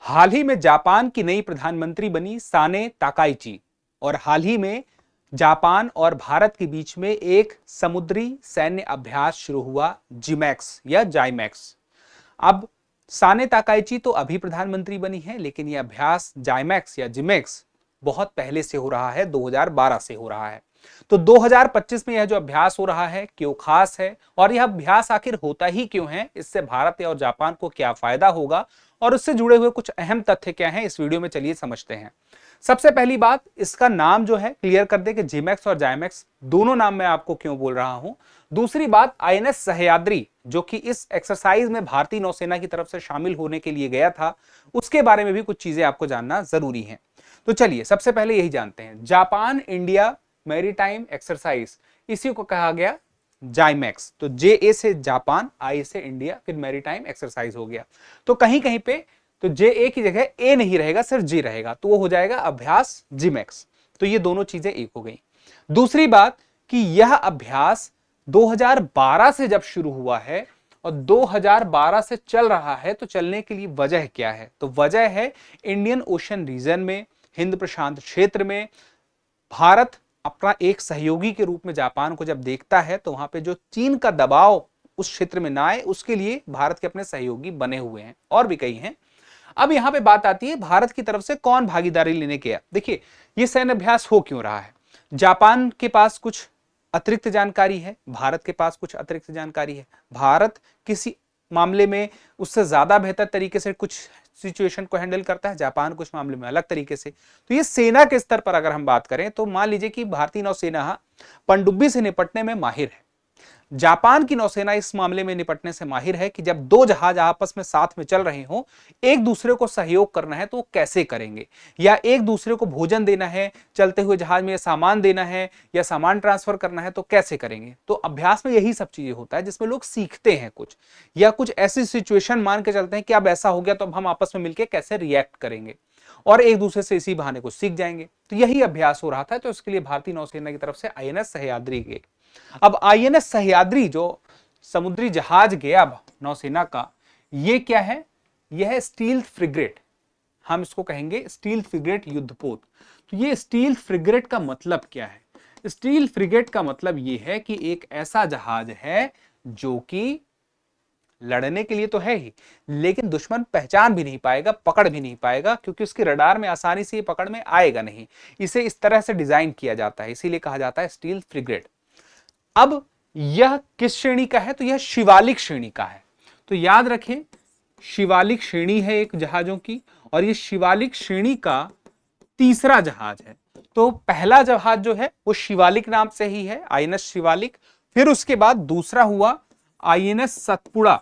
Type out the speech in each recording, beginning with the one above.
हाल ही में जापान की नई प्रधानमंत्री बनी साने ताकाइची और हाल ही में जापान और भारत के बीच में एक समुद्री सैन्य अभ्यास शुरू हुआ, जिमैक्स या जाइमैक्स। अब साने ताकाइची तो अभी प्रधानमंत्री बनी है, लेकिन यह अभ्यास जाइमैक्स या जिमैक्स बहुत पहले से हो रहा है, 2012 से हो रहा है। तो 2025 में यह जो अभ्यास हो रहा है क्यों खास है और यह अभ्यास आखिर होता ही क्यों है, इससे भारत और जापान को क्या फायदा होगा और उससे जुड़े हुए कुछ अहम तथ्य क्या हैं, इस वीडियो में चलिए समझते हैं। सबसे पहली बात, इसका नाम जो है क्लियर कर दे कि जिमैक्स और जाइमैक्स दोनों नाम मैं आपको क्यों बोल रहा हूं। दूसरी बात, आईएनएस सह्याद्री जो कि इस एक्सरसाइज में भारतीय नौसेना की तरफ से शामिल होने के लिए गया था, उसके बारे में भी कुछ चीजें आपको जानना जरूरी है। तो चलिए सबसे पहले यही जानते हैं, जापान इंडिया मैरीटाइम एक्सरसाइज, इसी को कहा गया जाइमैक्स। तो जे ए से जापान, आई से इंडिया, फिर मैरीटाइम एक्सरसाइज हो गया। तो कहीं कहीं पे तो जे ए की जगह ए नहीं रहेगा, सिर्फ जी रहेगा, तो वो हो जाएगा अभ्यास जिमैक्स। तो ये दोनों चीजें एक हो गई। दूसरी बात कि यह अभ्यास 2012 से जब शुरू हुआ है और 2012 से चल रहा है, तो चलने के लिए वजह क्या है? तो वजह है इंडियन ओशन रीजन में, हिंद प्रशांत क्षेत्र में भारत अपना एक सहयोगी के रूप में जापान को जब देखता है, तो वहां पे जो चीन का दबाव उस क्षेत्र में ना आए, उसके लिए भारत के अपने सहयोगी बने हुए हैं, और भी कई हैं। अब यहां पे बात आती है भारत की तरफ से कौन भागीदारी लेने गया। देखिए, ये सैन्य अभ्यास हो क्यों रहा है? जापान के पास कुछ अतिरिक्त जानकारी है, भारत के पास कुछ अतिरिक्त जानकारी है। भारत किसी मामले में उससे ज्यादा बेहतर तरीके से कुछ सिचुएशन को हैंडल करता है, जापान कुछ मामले में अलग तरीके से। तो ये सेना के स्तर पर अगर हम बात करें, तो मान लीजिए कि भारतीय नौसेना पनडुब्बी से निपटने में माहिर है, जापान की नौसेना इस मामले में निपटने से माहिर है कि जब दो जहाज आपस में साथ में चल रहे हो, एक दूसरे को सहयोग करना है तो वो कैसे करेंगे, या एक दूसरे को भोजन देना है, चलते हुए जहाज में सामान देना है या सामान ट्रांसफर करना है तो कैसे करेंगे। तो अभ्यास में यही सब चीजें होता है जिसमें लोग सीखते हैं कुछ, या कुछ ऐसी सिचुएशन मान के चलते हैं कि अब ऐसा हो गया तो अब हम आपस में मिलकर कैसे रिएक्ट करेंगे, और एक दूसरे से इसी बहाने कुछ सीख जाएंगे। तो यही अभ्यास हो रहा था। तो इसके लिए भारतीय नौसेना की तरफ से आईएनएस सह्याद्री गए। अब आईएनएस सह्याद्री जो समुद्री जहाज गया नौसेना का, ये क्या है? यह है स्टील फ्रिगेट, हम इसको कहेंगे स्टील फ्रिगेट युद्धपोत। तो ये स्टील फ्रिगेट का मतलब क्या है? स्टील फ्रिगेट का मतलब ये है कि एक ऐसा जहाज है जो कि लड़ने के लिए तो है ही, लेकिन दुश्मन पहचान भी नहीं पाएगा, पकड़ भी नहीं पाएगा, क्योंकि उसके रडार में आसानी से ये पकड़ में आएगा नहीं। इसे इस तरह से डिजाइन किया जाता है, इसीलिए कहा जाता है स्टील फ्रिगेट। अब यह किस श्रेणी का है? तो यह शिवालिक श्रेणी का है। तो याद रखें, शिवालिक श्रेणी है एक जहाजों की, और यह शिवालिक श्रेणी का तीसरा जहाज है। तो पहला जहाज जो है वो शिवालिक नाम से ही है, आईएनएस शिवालिक। फिर उसके बाद दूसरा हुआ आईएनएस सतपुड़ा,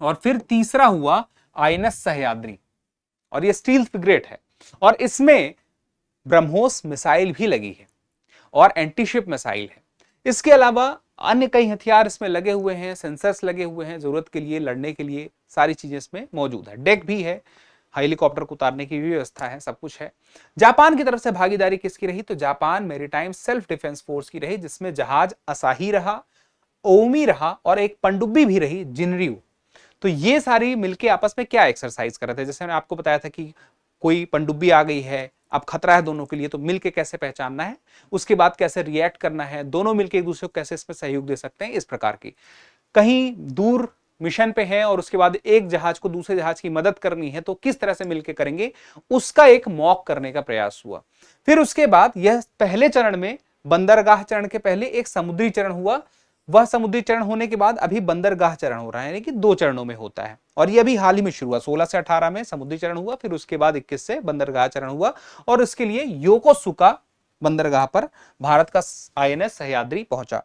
और फिर तीसरा हुआ आईएनएस सह्याद्री, और यह स्टील फ्रिगेट है। और इसमें ब्रह्मोस मिसाइल भी लगी है और एंटीशिप मिसाइल है। इसके अलावा अन्य कई हथियार इसमें लगे हुए हैं, सेंसर्स लगे हुए हैं, जरूरत के लिए, लड़ने के लिए सारी चीजें इसमें मौजूद है। डेक भी है, हेलीकॉप्टर को उतारने की भी व्यवस्था है, सब कुछ है। जापान की तरफ से भागीदारी किसकी रही? तो Japan maritime self defence force की रही, जिसमें जहाज असाही रहा, ओमी रहा, और एक पनडुब्बी भी रही, जिनरियो। तो ये सारी मिलके आपस में क्या एक्सरसाइज कर रहे थे? जैसे मैंने आपको बताया था कि कोई पनडुब्बी आ गई है, अब खतरा है दोनों के लिए, तो मिलके कैसे पहचानना है, उसके बाद कैसे रिएक्ट करना है, दोनों मिलके एक दूसरे को कैसे इसमें सहयोग दे सकते हैं, इस प्रकार की। कहीं दूर मिशन पे है और उसके बाद एक जहाज को दूसरे जहाज की मदद करनी है, तो किस तरह से मिलके करेंगे, उसका एक मॉक करने का प्रयास हुआ। फिर उसके बाद यह पहले चरण में, बंदरगाह चरण के पहले एक समुद्री चरण हुआ। वह समुद्री चरण होने के बाद अभी बंदरगाह चरण हो रहा है, यानी कि 2 चरणों में होता है, और ये अभी हाल ही में शुरू हुआ। 16 से 18 में समुद्री चरण हुआ, फिर उसके बाद 21 से बंदरगाह चरण हुआ, और इसके लिए योकोसुका बंदरगाह पर भारत का आईएनएस सह्याद्री पहुंचा।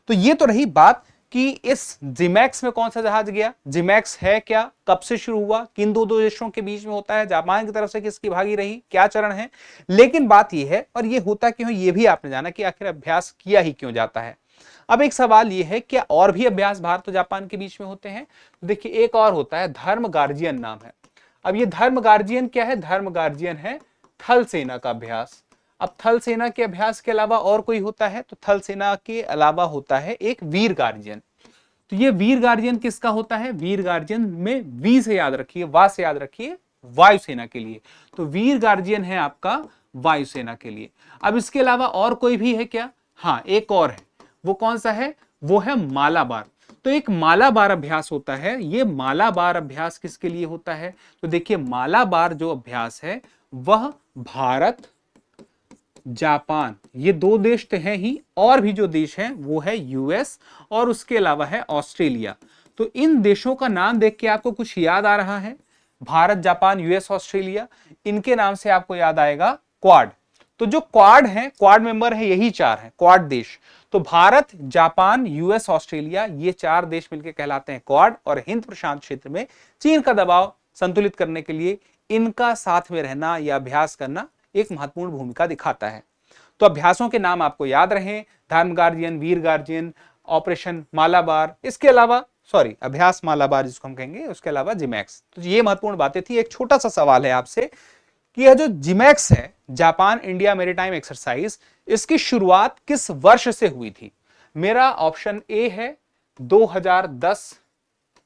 तो ये तो रही बात कि इस जिमैक्स में कौन सा जहाज गया, जिमैक्स है क्या, कब से शुरू हुआ, किन दो देशों के बीच में होता है, जापान की तरफ से किसकी भागी रही, क्या चरण है। लेकिन बात यह है, और ये होता क्यों, ये भी आपने जाना कि आखिर अभ्यास किया ही क्यों जाता है। अब एक सवाल यह है, क्या और भी अभ्यास भारत और जापान के बीच में होते हैं? देखिए, एक और होता है, धर्म गार्जियन नाम है। अब ये धर्म गार्जियन क्या है? धर्म गार्जियन है थल सेना का अभ्यास। अब थल सेना के अभ्यास के अलावा और कोई होता है? तो थल सेना के अलावा होता है एक वीर गार्जियन। तो ये वीर गार्जियन किसका होता है? वीर गार्जियन में वी से याद रखिए, वा से याद रखिए, वायुसेना के लिए। तो वीर गार्जियन है आपका वायुसेना के लिए। अब इसके अलावा और कोई भी है क्या? हाँ, एक और है। वो कौन सा है? वो है मालाबार। तो एक मालाबार अभ्यास होता है। ये मालाबार अभ्यास किसके लिए होता है? तो देखिए, मालाबार जो अभ्यास है वह भारत, जापान, ये दो देश तो हैं ही, और भी जो देश हैं वो है यूएस और उसके अलावा है ऑस्ट्रेलिया। तो इन देशों का नाम देख के आपको कुछ याद आ रहा है? भारत, जापान, यूएस, ऑस्ट्रेलिया, इनके नाम से आपको याद आएगा क्वाड। तो जो क्वाड है, क्वाड मेंबर है, यही चार हैं क्वाड देश। तो भारत, जापान, यूएस, ऑस्ट्रेलिया, ये चार देश मिलकर कहलाते हैं क्वाड। और हिंद प्रशांत क्षेत्र में चीन का दबाव संतुलित करने के लिए इनका साथ में रहना या अभ्यास करना एक महत्वपूर्ण भूमिका दिखाता है। तो अभ्यासों के नाम आपको याद रहे, धर्म गार्जियन, वीर गार्जियन, ऑपरेशन मालाबार, इसके अलावा अभ्यास मालाबार जिसको हम कहेंगे, उसके अलावा जिमैक्स। तो ये महत्वपूर्ण बातें थी। एक छोटा सा सवाल है आपसे कि यह जो जिमैक्स है, जापान इंडिया मैरीटाइम एक्सरसाइज, इसकी शुरुआत किस वर्ष से हुई थी? मेरा ऑप्शन ए है 2010,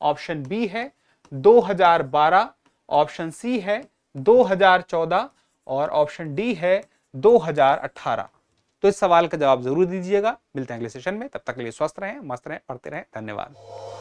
ऑप्शन बी है 2012, ऑप्शन सी है 2014 और ऑप्शन डी है 2018। तो इस सवाल का जवाब जरूर दीजिएगा। मिलते हैं अगले सेशन में, तब तक के लिए स्वस्थ रहें, मस्त रहें, पढ़ते रहें। धन्यवाद।